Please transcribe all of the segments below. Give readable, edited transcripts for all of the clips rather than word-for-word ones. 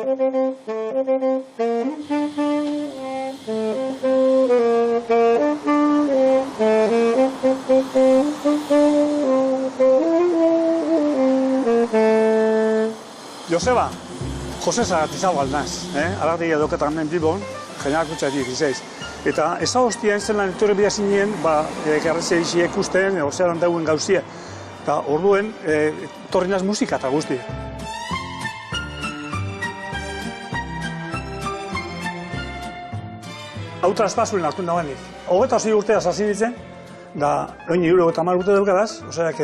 Joseba, Jose Zagatizau aldaz, alarte edoketan hemen Bilbon, jenakutxatik izaiz. Eta ez hostia zelan etorri bida zinien, garrazia izi ikusten, ozean dauen gauzia. Eta orduen, torri naz musika eta guzti. Hau traspazulen hartu nagoenik. 26 urteaz hasi nintzen, da oin 70 urte daukadaz, oseak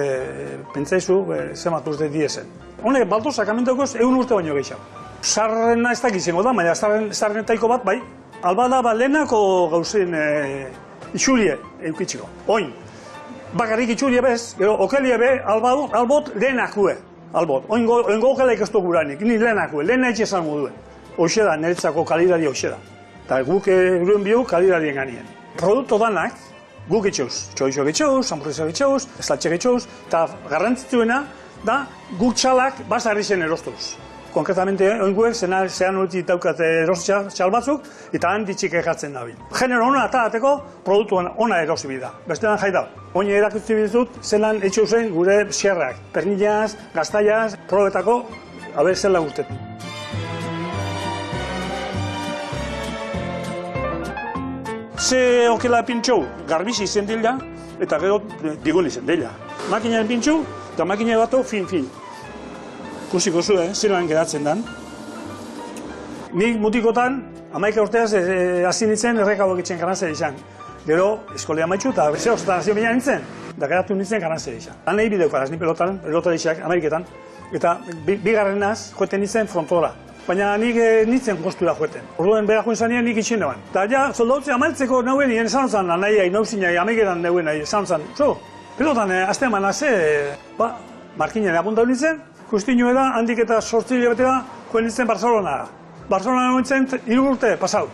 pentsaizu zemat urte diezen. Honek baldozak amentokoz 100 urte baino gehiago. Sarrena ez dakizango da, baina sarrenetaiko bat bai. Alba da lehenako gauzen itxulie eukitxiko. Oin, bakarrik itxulie bez, gero okelie be, albot lehenakue. Albot, oingo okela ikastu guranik, ni lehenakue, lehena etxe esan moduen. Hoxe da, niretzako kalidari hoxe da. Eta guk eruen bihu kalidarien ganien. Produkto danak, guk etxeuz. Txoixo getxeuz, hamburguesa getxeuz, estaltxe getxeuz, eta garrantzitsuena da guk txalak basarri zen erostuz. Konkretamente, oinguek zean horretik daukat erosi txal batzuk, eta handitxik egatzen dabil. Genero hona eta ateko produktu hona erosi bida. Bestean jai da. Oin erakutzi bidezut, zelan etxeu zen gure xerrak. Pernillaz, gaztaiaz, probetako, haber zela guztetu. Ze okela pintxou, garbizi izen dela, eta gero digun izen dela. Makinaren pintxou, eta makina batu fin. Kusiko zu, zelan geratzen dan. Nik mutikotan, 11 urteaz hasi nintzen errekauak itxen garantzea izan. Gero, eskolea maitxu eta zehozetan hasi baina nintzen, da geratu nintzen garantzea izan. Lan nahi bideukaraz, ni pelota izak, Ameriketan, eta bigarrenaz joeten nintzen frontora. Baina nik nintzen kostura joeten. Orduen behar joen zanien nik itxen dagoen. Eta ja, soldautze amaltzeko nauen nien esan zan, nahiai, nauzinai, Ameriketan nauen nahi esan zan. Pelotan, azte eman markinen apuntau nintzen, Justinu eda, handik eta 8 hilabetera joen nintzen Barcelonara. Barcelonara nintzen 3 urte pasau.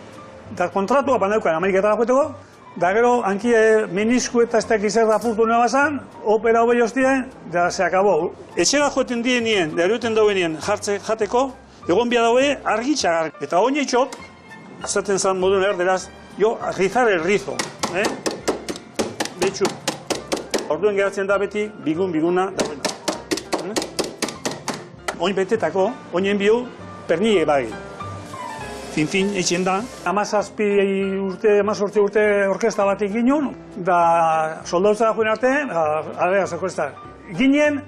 Eta kontratua bandeukan Ameriketara joeteko, da gero hanki menisku eta ez dakiz erda apurtu nena bazan, opera hobei hostien, da se akabo. Etxera joeten dien nien, da erioten dauen nien jateko, egon bia daue argitxagar. Eta oin etxot, zaten zan moduen erderaz, jo, rizar el rizo. Betxu. Orduen geratzen da beti, biguna, da bueno. Oin betetako, oinen bihu, pernille bai. Fin, etxen da. 17 urte orkesta batik ginen, da soldautza joen arte, arregaz orkesta. Ginen,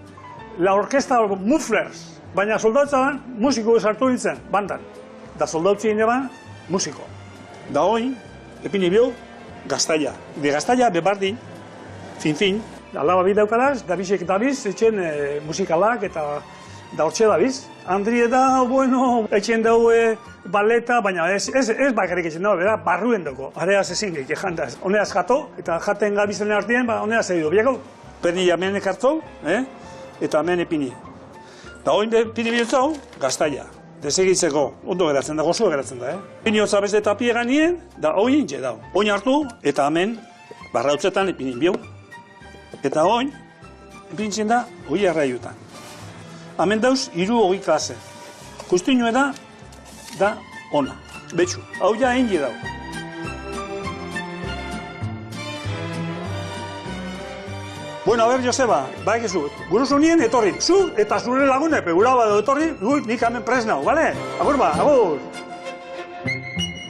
la orkesta Mufflers, baina soldautza musiko esartu nintzen, bandan. Da soldautzi gine ban, musiko. Da oin, epini bihu, gaztaia. De gaztaia bebardin, fin, alaba bideukaraz, da bizek eta biz, etxen musikalak eta da hortxe da biz. Andri da, bueno, etxen daue baleta, baina ez bakarrik etxen daue, bera, barruen dugu. Areaz ezin gehi, jantaz. Honeaz jato, eta jaten gabizenen artien, honeaz egidu. Biako, pernilla hemen ekartzau, eta hemen epini. Da oin epini bihotzau, gaztaia. Desegitzeko, ondo geratzen da, gozo geratzen da, Epini hotza beste tapie ganien, da oin intxe dau. Oin hartu, eta hemen, barrautzetan epinin bihau. Eta oin, epintzen da, hoi arraiutan. Hemen dauz, 3 klase. Justinu da ona. Betxu, hau ja engi dau. Bueno, a ver, Joseba, baik ezu, guruzu nien etorri. Zu eta zure lagune, pegura bado etorri, nik hemen prest nau, bale? Agur ba, agur!